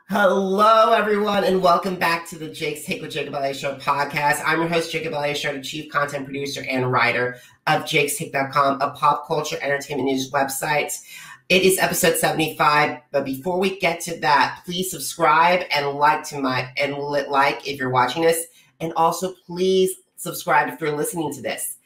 Hello, everyone, and welcome back to the Jake's Take with Jacob Elyachar Podcast. I'm your host, Jacob Elyachar, the chief content producer and writer of JakesTake.com, a pop culture entertainment news website. It is episode 75, but before we get to that, please subscribe and like if you're watching this, and also please subscribe if you're listening to this.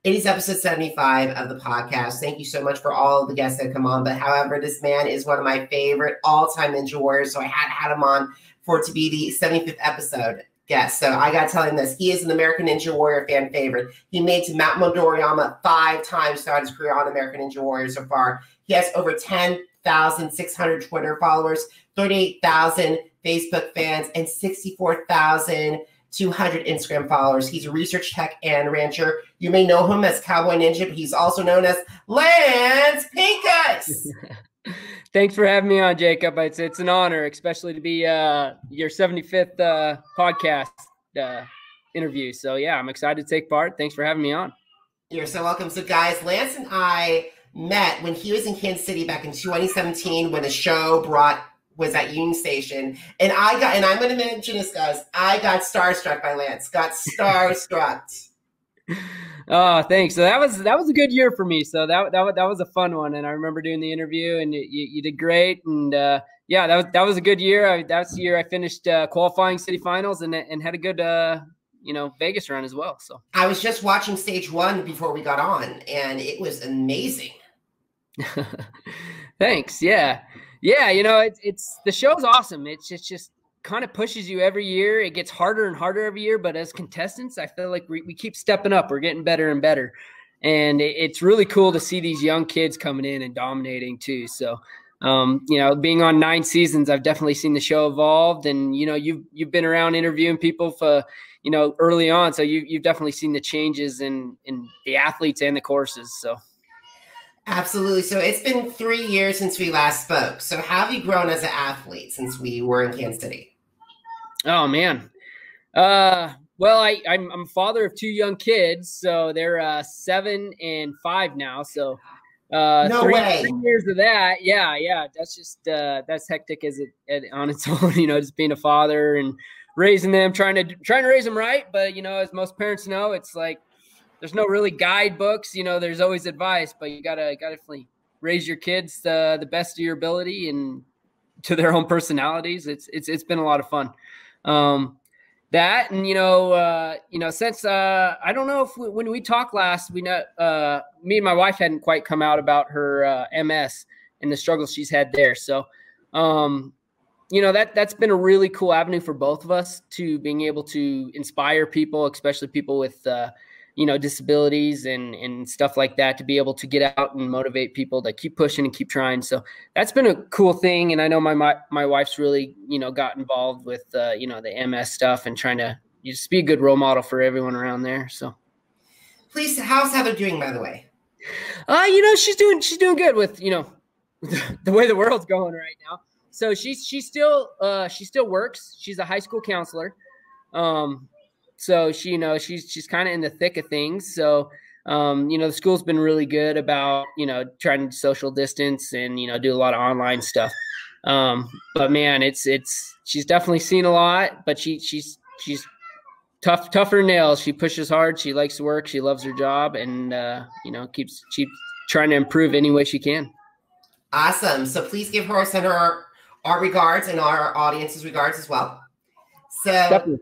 It is episode 75 of the podcast. Thank you so much for all of the guests that come on. But however, this man is one of my favorite all-time Ninja Warriors. So I had him on for it to be the 75th episode guest. So I got to tell him this. He is an American Ninja Warrior fan favorite. He made to Mount Midoriyama 5 times throughout his career on American Ninja Warrior so far. He has over 10,600 Twitter followers, 38,000 Facebook fans, and 64,200 Instagram followers. He's a research tech and rancher. You may know him as Cowboy Ninja, but he's also known as Lance Pekus. Thanks for having me on, Jacob. It's an honor, especially to be your 75th podcast interview. So, yeah, I'm excited to take part. Thanks for having me on. You're so welcome. So, guys, Lance and I met when he was in Kansas City back in 2017 when the show was at Union Station. And I'm going to mention this, guys, I got starstruck by Lance. Got starstruck. Oh, thanks. So that was a good year for me. So that was a fun one. And I remember doing the interview, and you did great. And yeah, that was a good year. That's the year I finished qualifying city finals and had a good Vegas run as well. So I was just watching stage 1 before we got on, and it was amazing. Thanks. Yeah. Yeah, it's the show's awesome. It's just kind of pushes you every year. It gets harder and harder every year, but as contestants, I feel like we keep stepping up. We're getting better and better. And it's really cool to see these young kids coming in and dominating too. So, being on 9 seasons, I've definitely seen the show evolved. And, you've been around interviewing people for, early on. So you've definitely seen the changes in the athletes and the courses. So. Absolutely. So it's been 3 years since we last spoke. So how have you grown as an athlete since we were in Kansas City? Oh, man. Well, I'm a father of 2 young kids. So they're 7 and 5 now. So no way. 3 years of that. Yeah. That's just that's hectic on its own, just being a father and raising them, trying to raise them right. But, as most parents know, it's like, there's no really guidebooks, there's always advice, but you gotta definitely raise your kids the best of your ability and to their own personalities. It's been a lot of fun. That and since I don't know if when we talked last, me and my wife hadn't quite come out about her MS and the struggles she's had there. So that's been a really cool avenue for both of us to being able to inspire people, especially people with disabilities and stuff like that, to be able to get out and motivate people to keep pushing and keep trying. So that's been a cool thing. And I know my wife's really, got involved with, the MS stuff and trying to just be a good role model for everyone around there. So please, how's Heather doing, by the way? She's doing good with, the way the world's going right now. So she still works. She's a high school counselor. So she's kind of in the thick of things. So, the school's been really good about, trying to social distance and, do a lot of online stuff. But man, she's definitely seen a lot, but she's tougher nails. She pushes hard. She likes to work. She loves her job and, keeps trying to improve any way she can. Awesome. So please give her, send her our regards and our audience's regards as well. So definitely.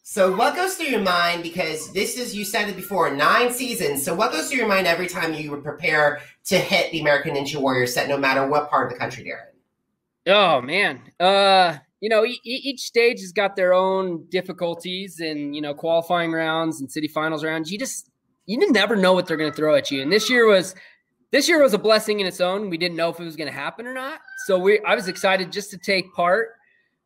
So what goes through your mind, because this is, you said it before, 9 seasons. So what goes through your mind every time you would prepare to hit the American Ninja Warrior set, no matter what part of the country they're in? Oh, man. Each stage has got their own difficulties and, qualifying rounds and city finals rounds. You never know what they're going to throw at you. And this year was a blessing in its own. We didn't know if it was going to happen or not. So I was excited just to take part.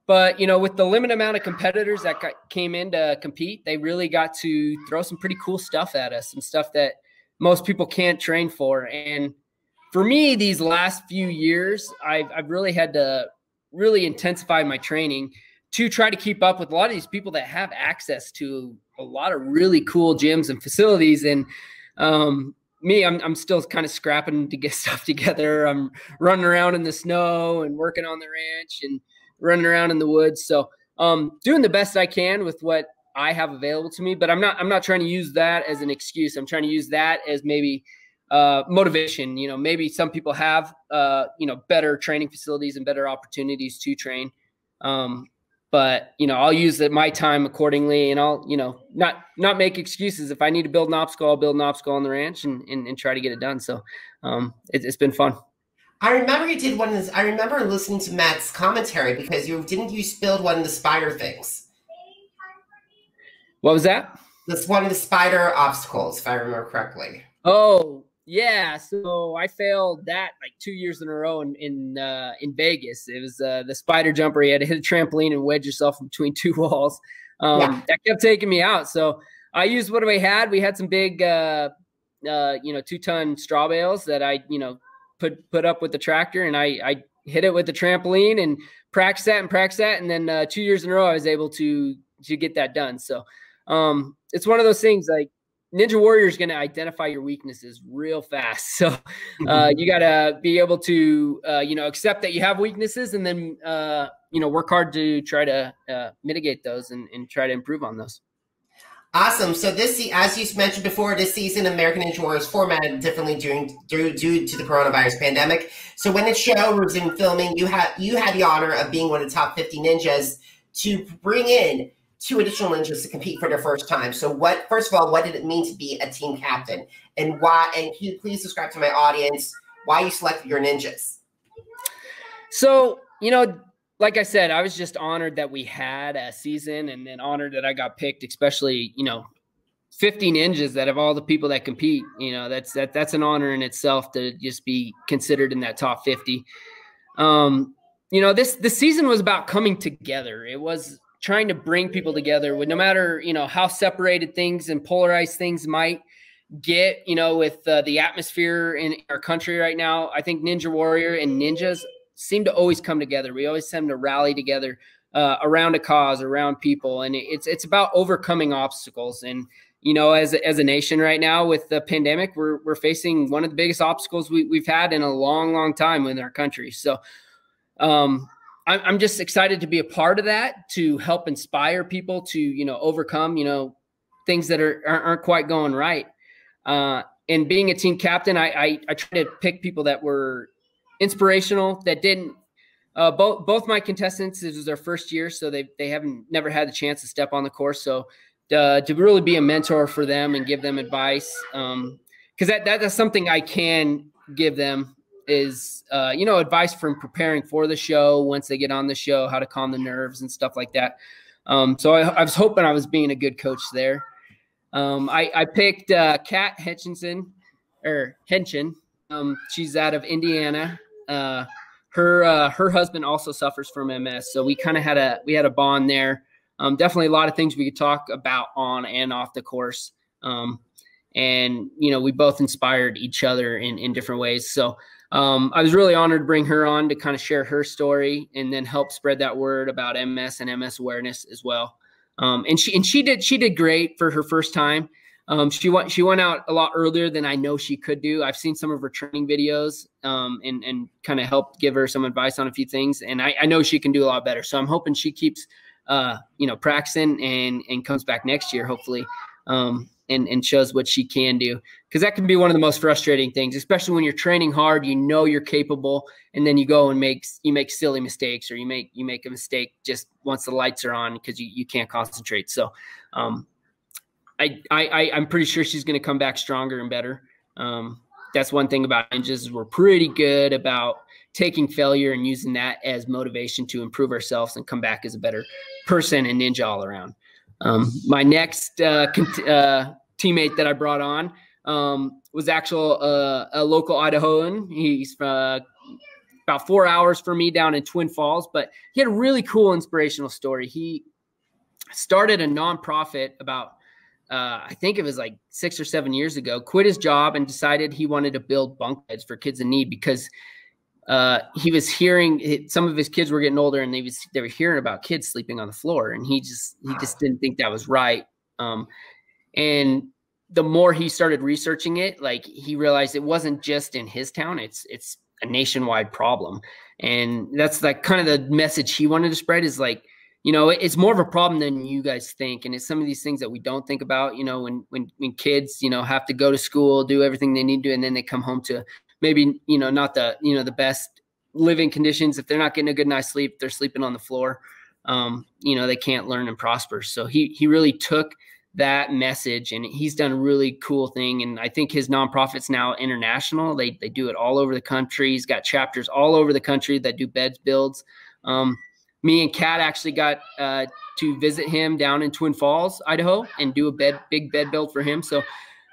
But, with the limited amount of competitors that came in to compete, they really got to throw some pretty cool stuff at us, some stuff that most people can't train for. And for me, these last few years, I've really had to really intensify my training to try to keep up with a lot of these people that have access to a lot of really cool gyms and facilities. And I'm still kind of scrapping to get stuff together. I'm running around in the snow and working on the ranch and running around in the woods. So doing the best I can with what I have available to me, but I'm not trying to use that as an excuse. I'm trying to use that as maybe motivation. Maybe some people have, better training facilities and better opportunities to train. But I'll use my time accordingly, and I'll, not make excuses. If I need to build an obstacle, I'll build an obstacle on the ranch and try to get it done. So it's been fun. I remember you did one of this. I remember listening to Matt's commentary because you build one of the spider things. What was that? This one of the spider obstacles, if I remember correctly. Oh, yeah. So I failed that like 2 years in a row in Vegas. It was the spider jumper. You had to hit a trampoline and wedge yourself between two walls. That kept taking me out. So I used what we had. We had some big, 2-ton straw bales that I, put up with the tractor, and I hit it with the trampoline and practice that. And then 2 years in a row, I was able to get that done. So it's one of those things like Ninja Warrior is going to identify your weaknesses real fast. So you got to be able to, accept that you have weaknesses, and then, work hard to try to mitigate those and try to improve on those. Awesome. So as you mentioned before, this season, American Ninja Warrior is formatted differently due to the coronavirus pandemic. So when the show resumed filming, you had the honor of being one of the top 50 ninjas to bring in 2 additional ninjas to compete for their first time. So first of all, what did it mean to be a team captain, and why? And can you please describe to my audience why you selected your ninjas? So, like I said, I was just honored that we had a season, and then honored that I got picked, especially, 50 ninjas that of all the people that compete, that's an honor in itself to just be considered in that top 50. This season was about coming together. It was trying to bring people together with no matter, how separated things and polarized things might get, with the atmosphere in our country right now. I think Ninja Warrior and ninjas seem to always come together. We always seem to rally together around a cause, around people. And it's about overcoming obstacles. And, as a nation right now with the pandemic, we're facing one of the biggest obstacles we've had in a long, long time in our country. So I'm just excited to be a part of that, to help inspire people to, overcome, things that aren't quite going right. And being a team captain, I try to pick people that were inspirational, that didn't, both my contestants, this was their first year, so they never had the chance to step on the course. So to really be a mentor for them and give them advice, because that's something I can give them is, advice from preparing for the show, once they get on the show, how to calm the nerves and stuff like that. So I was hoping I was being a good coach there. I picked Kat Henshin. She's out of Indiana. Her husband also suffers from MS, so we kind of had a bond there. Definitely a lot of things we could talk about on and off the course. And we both inspired each other in different ways. So I was really honored to bring her on to kind of share her story and then help spread that word about MS and MS awareness as well. And she did great for her first time. She went out a lot earlier than I know she could do. I've seen some of her training videos, and kind of helped give her some advice on a few things. And I know she can do a lot better. So I'm hoping she keeps, practicing and comes back next year, hopefully, and shows what she can do. Because that can be one of the most frustrating things, especially when you're training hard, you're capable, and then you go and make silly mistakes, or you make a mistake just once the lights are on because you can't concentrate. So, I'm pretty sure she's going to come back stronger and better. That's one thing about ninjas, is we're pretty good about taking failure and using that as motivation to improve ourselves and come back as a better person and ninja all around. My next teammate that I brought on was a local Idahoan. He's about 4 hours from me down in Twin Falls, but he had a really cool inspirational story. He started a nonprofit about I think it was like 6 or 7 years ago, quit his job and decided he wanted to build bunk beds for kids in need, because he was hearing some of his kids were getting older, and they were hearing about kids sleeping on the floor, and he just didn't think that was right. And the more he started researching it, like, he realized it wasn't just in his town, it's a nationwide problem. And that's like kind of the message he wanted to spread is like, it's more of a problem than you guys think. And it's some of these things that we don't think about, when kids, have to go to school, do everything they need to, and then they come home to maybe, not the, the best living conditions. If they're not getting a good night's sleep, they're sleeping on the floor. They can't learn and prosper. So he really took that message, and he's done a really cool thing. And I think his nonprofit's now international. They do it all over the country. He's got chapters all over the country that do beds builds. Me and Kat actually got to visit him down in Twin Falls, Idaho, and do a big bed build for him. So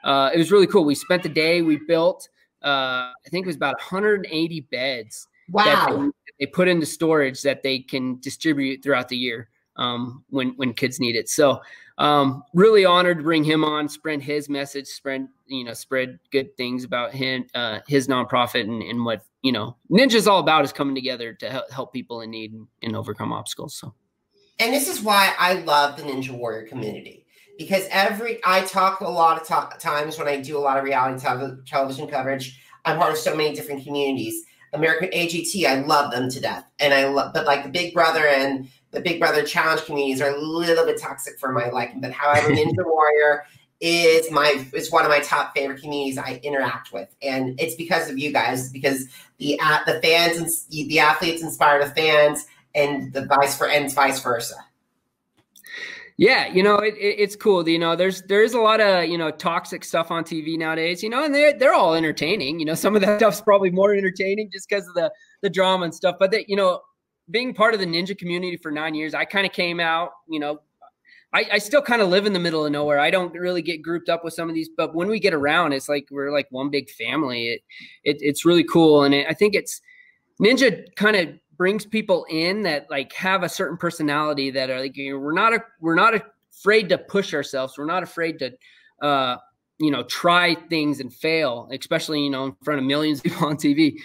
it was really cool. We spent the day. We built, I think it was about 180 beds. Wow. That they put into storage that they can distribute throughout the year when kids need it. So really honored to bring him on, spread his message, spread good things about him, his nonprofit, and what Ninja's all about is coming together to help people in need and overcome obstacles. So, and this is why I love the Ninja Warrior community, because I talk a lot of times when I do a lot of reality television coverage. I'm part of so many different communities. American AGT, I love them to death, but like the Big Brother and the Big Brother Challenge communities are a little bit toxic for my liking. But however, Ninja Warrior is one of my top favorite communities I interact with, and it's because of you guys. Because the fans and the athletes inspire the fans, and vice versa. Yeah, it's cool. There is a lot of toxic stuff on TV nowadays. And they're all entertaining. Some of that stuff's probably more entertaining just because of the drama and stuff. But being part of the ninja community for 9 years, I kind of came out. I still kind of live in the middle of nowhere. I don't really get grouped up with some of these, but when we get around, it's like we're like one big family. It's really cool, and I think Ninja kind of brings people in that like have a certain personality that are like we're not afraid to push ourselves. We're not afraid to try things and fail, especially in front of millions of people on TV.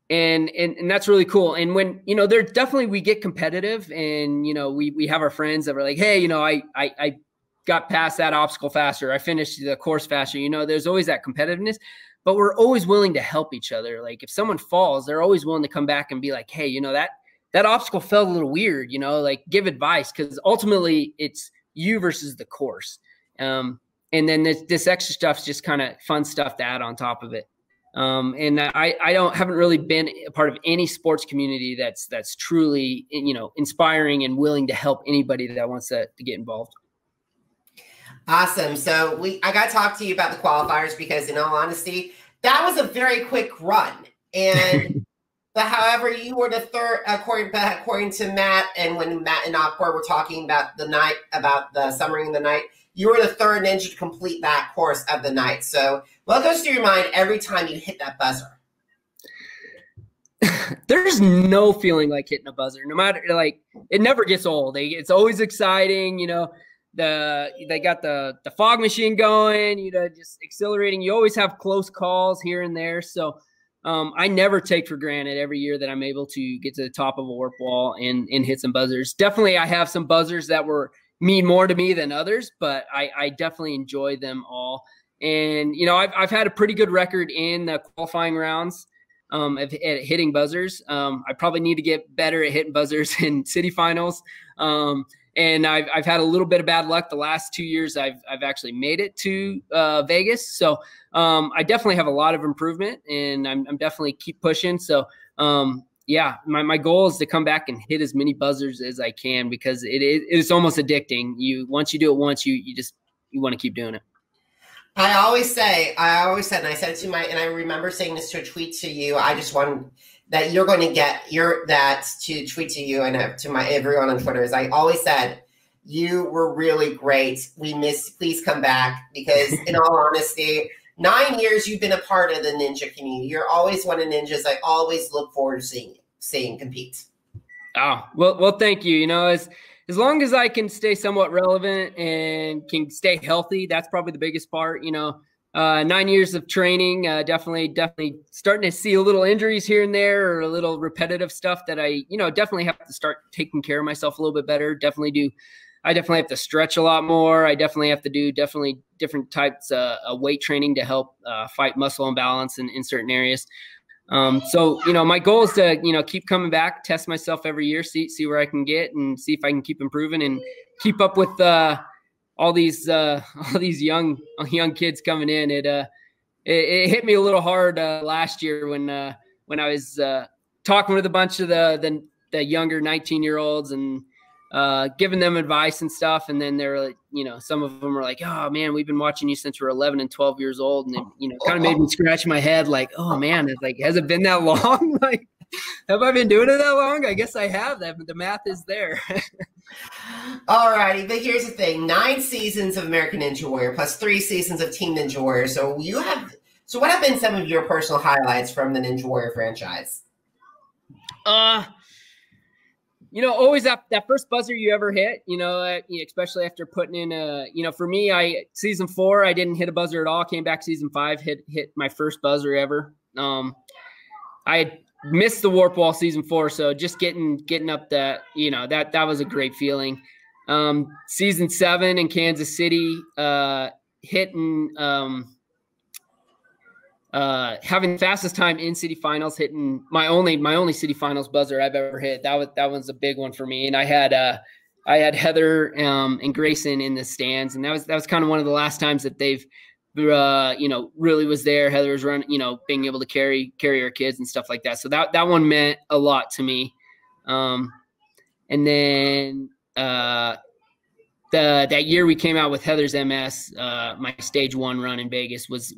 And that's really cool. And when, there definitely, we get competitive and, we have our friends that were like, hey, I got past that obstacle faster. I finished the course faster. There's always that competitiveness, but we're always willing to help each other. Like if someone falls, they're always willing to come back and be like, hey, that obstacle felt a little weird, like give advice. Cause ultimately it's you versus the course. And then this extra stuff's just kind of fun stuff to add on top of it. And I haven't really been a part of any sports community that's truly, inspiring and willing to help anybody that wants to get involved. Awesome. So I got to talk to you about the qualifiers because in all honesty, that was a very quick run. And, but however, you were the third, according to Matt, and when Matt and Akbar were talking about the summary of the night, you were the third ninja to complete that course of the night. So what goes through your mind every time you hit that buzzer? There's no feeling like hitting a buzzer. No matter, like, it never gets old. It's always exciting. They got the fog machine going, just accelerating. You always have close calls here and there. So I never take for granted every year that I'm able to get to the top of a warp wall and hit some buzzers. Definitely I have some buzzers that mean more to me than others, but I definitely enjoy them all. And, I've had a pretty good record in the qualifying rounds at hitting buzzers. I probably need to get better at hitting buzzers in city finals. And I've had a little bit of bad luck the last 2 years. I've actually made it to Vegas. So I definitely have a lot of improvement, and I'm definitely keep pushing. So yeah, my goal is to come back and hit as many buzzers as I can because it is almost addicting. Once you do it once, you want to keep doing it. I always said, and I said it to and I remember saying this to a tweet to you. I just want that you're going to get to tweet to you and to everyone on Twitter. Is I always said you were really great. Please come back because in all honesty, 9 years you've been a part of the ninja community. You're always one of ninjas I always look forward to seeing compete. Oh, well, thank you. As long as I can stay somewhat relevant and can stay healthy, that's probably the biggest part. 9 years of training, definitely starting to see a little injuries here and there or a little repetitive stuff that I, definitely have to start taking care of myself a little bit better. I definitely have to stretch a lot more. I definitely have to do different types of weight training to help fight muscle imbalance in certain areas. So, my goal is to, keep coming back, test myself every year, see where I can get and see if I can keep improving and keep up with all these young kids coming in. It hit me a little hard last year when I was talking with a bunch of the younger 19-year-olds and giving them advice and stuff. And then they're like, some of them were like, "Oh man, we've been watching you since we're 11 and 12 years old." And it, kind of made me scratch my head like, "Oh man, it's like, has it been that long? Like, have I been doing it that long? I guess I have. That the math is there." All righty, but here's the thing: 9 seasons of American Ninja Warrior plus 3 seasons of Team Ninja Warrior. So what have been some of your personal highlights from the Ninja Warrior franchise? Always that first buzzer you ever hit, especially after putting in for me, season 4, I didn't hit a buzzer at all. Came back season 5, hit my first buzzer ever. I had missed the warp wall season 4. So just getting up that was a great feeling. Season 7 in Kansas City, hitting, having the fastest time in city finals, hitting my only city finals buzzer I've ever hit. That was a big one for me. And I had Heather and Grayson in the stands, and that was kind of one of the last times that they've really was there. Heather was running, being able to carry her kids and stuff like that. So that one meant a lot to me. And then that year we came out with Heather's MS, my stage 1 run in Vegas was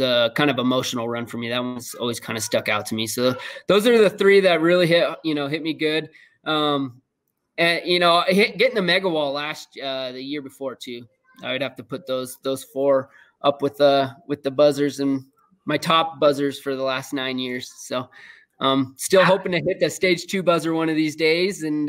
a kind of emotional run for me. That one's always kind of stuck out to me. So those are the 3 that really hit me good. And getting the mega wall the year before too. I would have to put those 4 up with the buzzers and my top buzzers for the last 9 years. So still hoping to hit the stage 2 buzzer one of these days and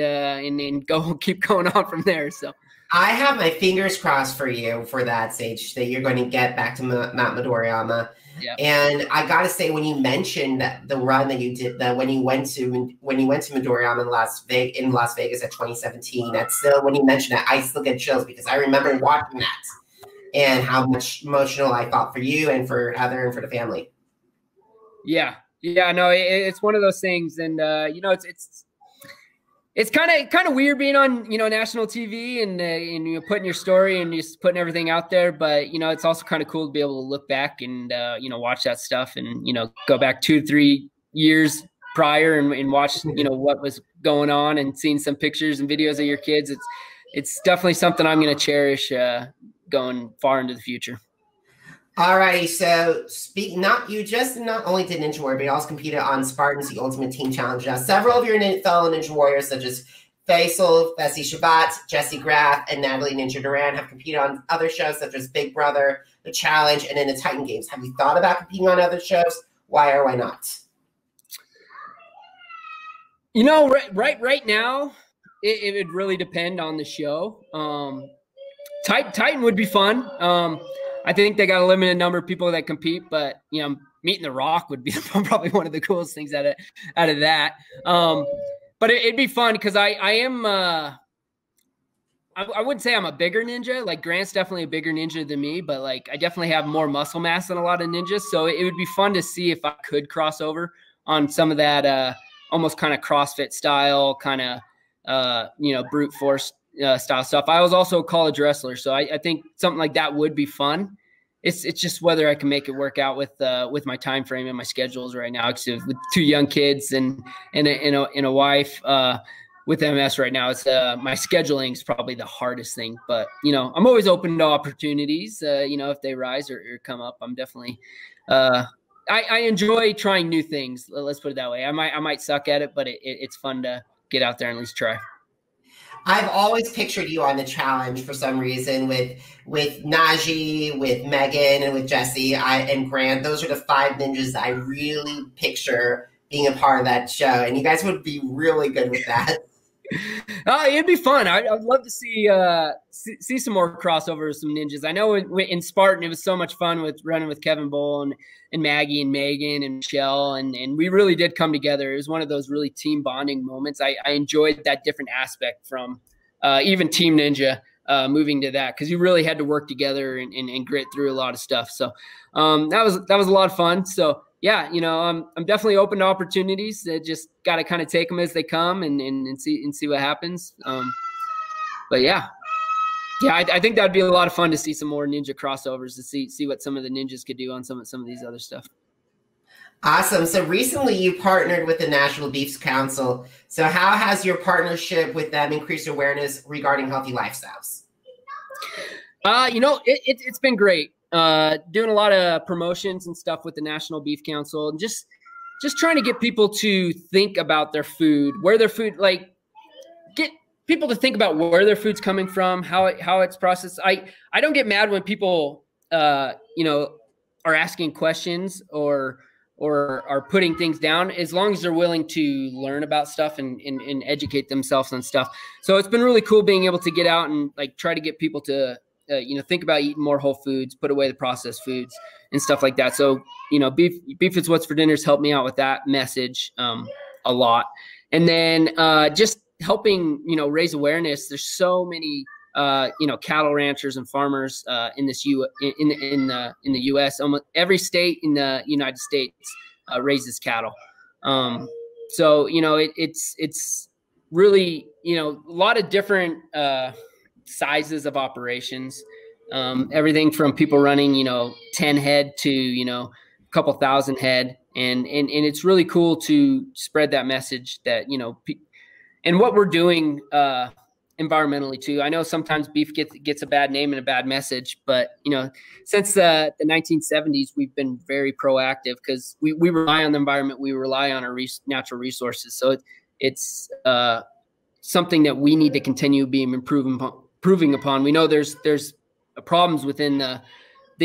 keep going on from there. So I have my fingers crossed for you for that stage that you're going to get back to Mount Midoriyama. Yeah. And I got to say, when you mentioned that the run that you did, that when you went to Midoriyama in Las Vegas at 2017, that's still, when you mentioned that, I still get chills because I remember watching that and how much emotional I felt for you and for Heather and for the family. Yeah. No, it's one of those things, and it's kind of weird being on, national TV and putting your story and just putting everything out there. But, it's also kind of cool to be able to look back and, watch that stuff and, go back 2-3 years prior and watch, what was going on and seeing some pictures and videos of your kids. It's definitely something I'm going to cherish going far into the future. All right, so not only did Ninja Warrior, but you also competed on Spartan's The Ultimate Team Challenge. Now, several of your fellow Ninja Warriors, such as Faisal, Bessie Shabbat, Jesse Graff, and Natalie Ninja Duran, have competed on other shows such as Big Brother, The Challenge, and in the Titan Games. Have you thought about competing on other shows? Why or why not? Right now, it would really depend on the show. Titan would be fun. I think they got a limited number of people that compete, but meeting The Rock would be probably one of the coolest things out of that. But it'd be fun because I am. I wouldn't say I'm a bigger ninja. Like Grant's definitely a bigger ninja than me, but like I definitely have more muscle mass than a lot of ninjas. So it would be fun to see if I could cross over on some of that almost kind of CrossFit style, kind of brute force style stuff. I was also a college wrestler, so I think something like that would be fun. It's just whether I can make it work out with my time frame and my schedules right now. With 2 young kids and a wife with MS right now, it's my scheduling is probably the hardest thing. But I'm always open to opportunities. If they rise or come up, I'm definitely. I enjoy trying new things. Let's put it that way. I might suck at it, but it's fun to get out there and at least try. I've always pictured you on the challenge for some reason with Najee, with Megan, and with Jesse and Grant. Those are the 5 ninjas that I really picture being a part of that show. And you guys would be really good with that. It'd be fun. I'd love to see some more crossovers with some ninjas. I know in Spartan, it was so much fun with running with Kevin Bull and Maggie and Megan and Michelle. And we really did come together. It was one of those really team bonding moments. I enjoyed that different aspect from even Team Ninja moving to that, because you really had to work together and grit through a lot of stuff. So that was a lot of fun. So yeah, I'm definitely open to opportunities. Just got to kind of take them as they come and see what happens. But yeah, I think that'd be a lot of fun to see some more ninja crossovers, to see what some of the ninjas could do on some of these other stuff. Awesome. So recently you partnered with the National Beef Council. So how has your partnership with them increased awareness regarding healthy lifestyles? It's been great. Doing a lot of promotions and stuff with the National Beef Council, and just trying to get people to think about their food, where their food, get people to think about where their food's coming from, how it's processed. I don't get mad when people, are asking questions or are putting things down, as long as they're willing to learn about stuff and educate themselves on stuff. So it's been really cool being able to get out and try to get people to, think about eating more whole foods, put away the processed foods and stuff like that. So, beef is what's for dinner's helped me out with that message a lot. And then just helping, raise awareness. There's so many, cattle ranchers and farmers in the U.S. Almost every state in the United States raises cattle. So, it's really, a lot of different sizes of operations, everything from people running 10 head to a couple thousand head, and it's really cool to spread that message that and what we're doing environmentally too. I know sometimes beef gets a bad name and a bad message, but since the 1970s we've been very proactive, because we rely on the environment, we rely on our natural resources. So it's something that we need to continue being improving upon. We know there's problems within the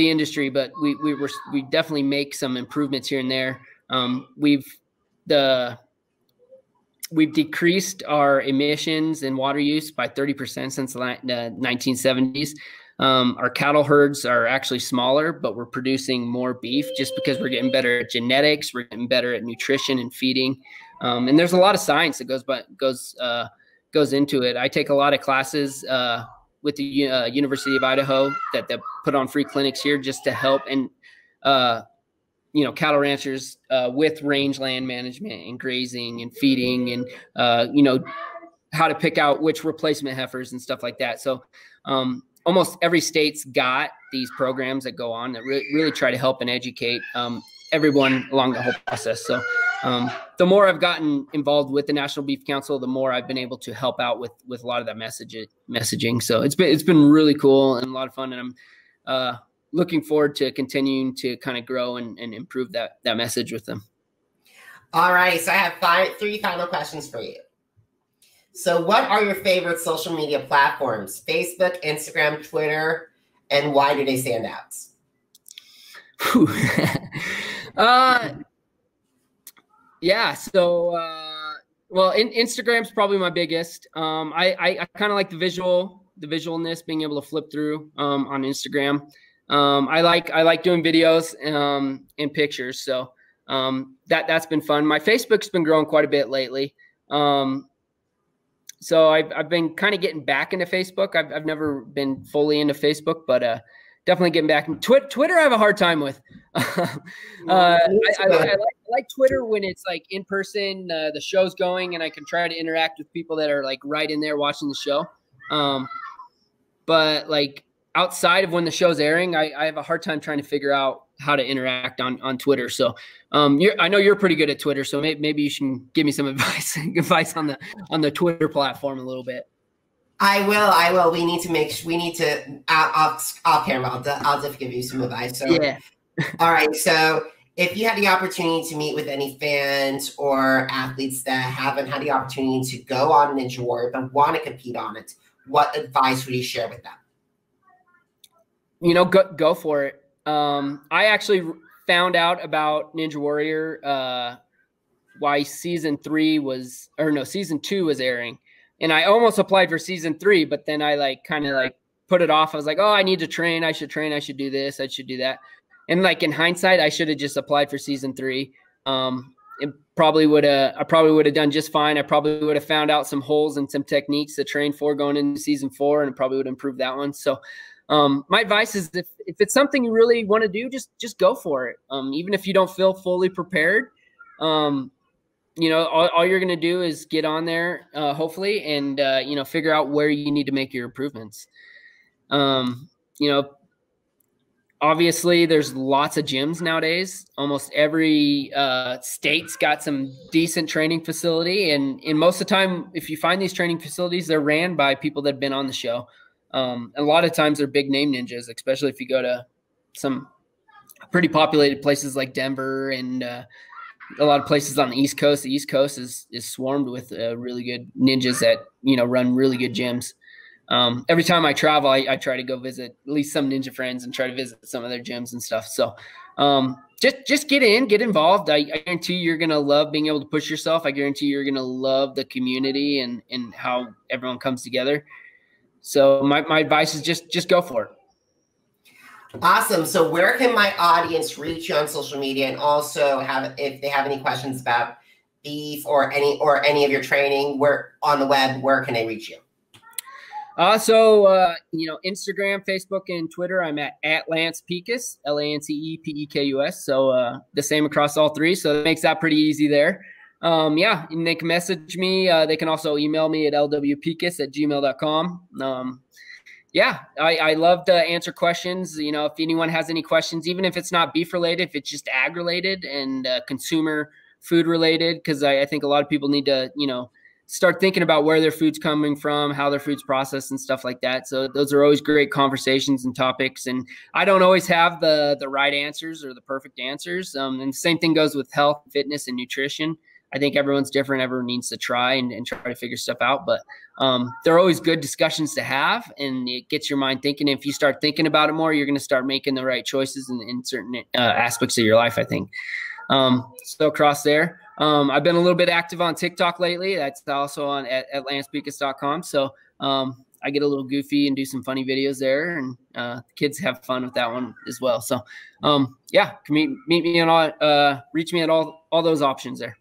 industry, but we definitely make some improvements here and there. We've decreased our emissions and water use by 30% since the 1970s. Our cattle herds are actually smaller, but we're producing more beef just because we're getting better at genetics, we're getting better at nutrition and feeding. And there's a lot of science that goes into it. I take a lot of classes with the University of Idaho that put on free clinics here just to help and cattle ranchers with rangeland management and grazing and feeding and how to pick out which replacement heifers and stuff like that. So almost every state's got these programs that go on that really try to help and educate everyone along the whole process. So the more I've gotten involved with the National Beef Council, the more I've been able to help out with a lot of that messaging. So it's been really cool and a lot of fun, and I'm looking forward to continuing to kind of grow and improve that message with them. All right, so I have three final questions for you. So what are your favorite social media platforms? Facebook, Instagram, Twitter, and why do they stand out? Yeah. So, Instagram's probably my biggest. I kind of like the visualness, being able to flip through on Instagram. I like doing videos and pictures. So that's been fun. My Facebook's been growing quite a bit lately. So I've been kind of getting back into Facebook. I've never been fully into Facebook, but definitely getting back. Twitter I have a hard time with. I like Twitter when it's like in person, the show's going, and I can try to interact with people that are like right in there watching the show. But like outside of when the show's airing, I have a hard time trying to figure out how to interact on Twitter. So I know you're pretty good at Twitter, so maybe you should give me some advice on the Twitter platform a little bit. I will. We need to. I'll definitely give you some advice. So, yeah. All right. So if you had the opportunity to meet with any fans or athletes that haven't had the opportunity to go on Ninja Warrior but want to compete on it, what advice would you share with them? Go for it. I actually found out about Ninja Warrior why season 2 was airing. And I almost applied for season 3, but then I kind of put it off. I was like, oh, I need to train. I should train. I should do this. I should do that. And in hindsight, I should have just applied for season 3. It probably would have done just fine. I probably would have found out some holes and some techniques to train for going into season 4, and it probably would have improved that one. So My advice is if it's something you really want to do, just go for it. Even if you don't feel fully prepared, all you're going to do is get on there, hopefully, and, figure out where you need to make your improvements. Obviously there's lots of gyms nowadays. Almost every state's got some decent training facility. And most of the time, if you find these training facilities, they're ran by people that have been on the show. A lot of times they're big name ninjas, especially if you go to some pretty populated places like Denver and a lot of places on the East Coast. The East Coast is swarmed with really good ninjas that, run really good gyms. Every time I travel, I try to go visit at least some ninja friends and try to visit some of their gyms and stuff. So just get involved. I guarantee you're going to love being able to push yourself. I guarantee you're going to love the community and how everyone comes together. So my advice is just go for it. Awesome. So where can my audience reach you on social media, and also if they have any questions about beef or any of your training, where on the web, where can they reach you? Instagram, Facebook, and Twitter, I'm at Lance Pekus, LancePekus. So the same across all three. So it makes that pretty easy there. And they can message me. They can also email me at lwpekus@gmail.com. I love to answer questions. If anyone has any questions, even if it's not beef related, if it's just ag related and consumer food related, because I think a lot of people need to, start thinking about where their food's coming from, how their food's processed and stuff like that. So those are always great conversations and topics. And I don't always have the right answers or the perfect answers. And the same thing goes with health, fitness, and nutrition. I think everyone's different. Everyone needs to try and try to figure stuff out. But they're always good discussions to have, and it gets your mind thinking. If you start thinking about it more, you're going to start making the right choices in certain aspects of your life, I think. So across there. I've been a little bit active on TikTok lately. That's also on at lancepekus.com. So I get a little goofy and do some funny videos there, and the kids have fun with that one as well. So can meet me on reach me at all those options there.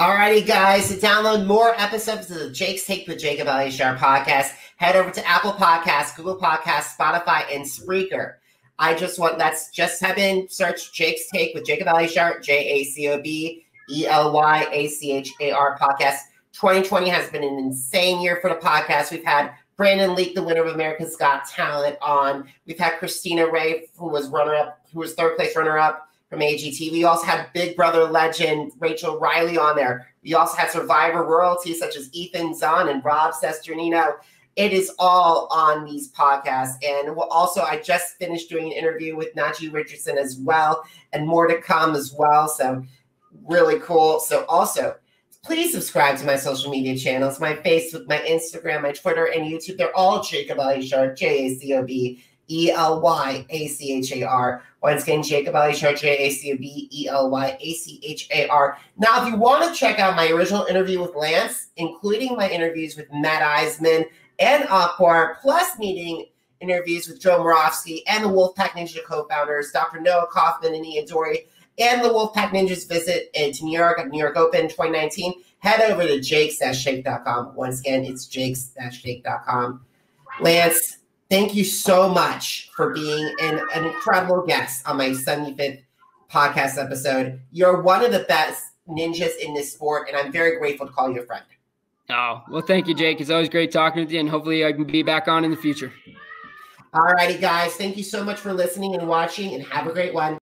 Alrighty, guys, to download more episodes of the Jake's Take with Jacob Elyachar podcast, head over to Apple Podcasts, Google Podcasts, Spotify, and Spreaker. Type in, search Jake's Take with Jacob Elyachar, JACOBELYACHAR podcast. 2020 has been an insane year for the podcast. We've had Brandon Leak, the winner of America's Got Talent, on. We've had Christina Ray, who was third place runner-up from AGT. We also had Big Brother legend Rachel Riley on there. We also had Survivor royalty such as Ethan Zahn and Rob Sesternino. It is all on these podcasts. And I just finished doing an interview with Najee Richardson as well, and more to come as well. So really cool. So also, please subscribe to my social media channels, my Facebook, my Instagram, my Twitter, and YouTube. They're all Jacob Elyachar, JACOBELYACHAR. Once again, Jacob Elyachar, JACOBELYACHAR. Now, if you want to check out my original interview with Lance, including my interviews with Matt Eisman and Aquar, plus meeting interviews with Joe Moravsky and the Wolfpack Ninja co-founders, Dr. Noah Kaufman and Ian Dory, and the Wolfpack Ninjas visit to New York at New York Open 2019, head over to jakes-shake.com. Once again, it's jakes-shake.com. Lance, thank you so much for being an incredible guest on my 75th podcast episode. You're one of the best ninjas in this sport, and I'm very grateful to call you a friend. Oh, well, thank you, Jake. It's always great talking with you, and hopefully I can be back on in the future. All righty, guys. Thank you so much for listening and watching, and have a great one.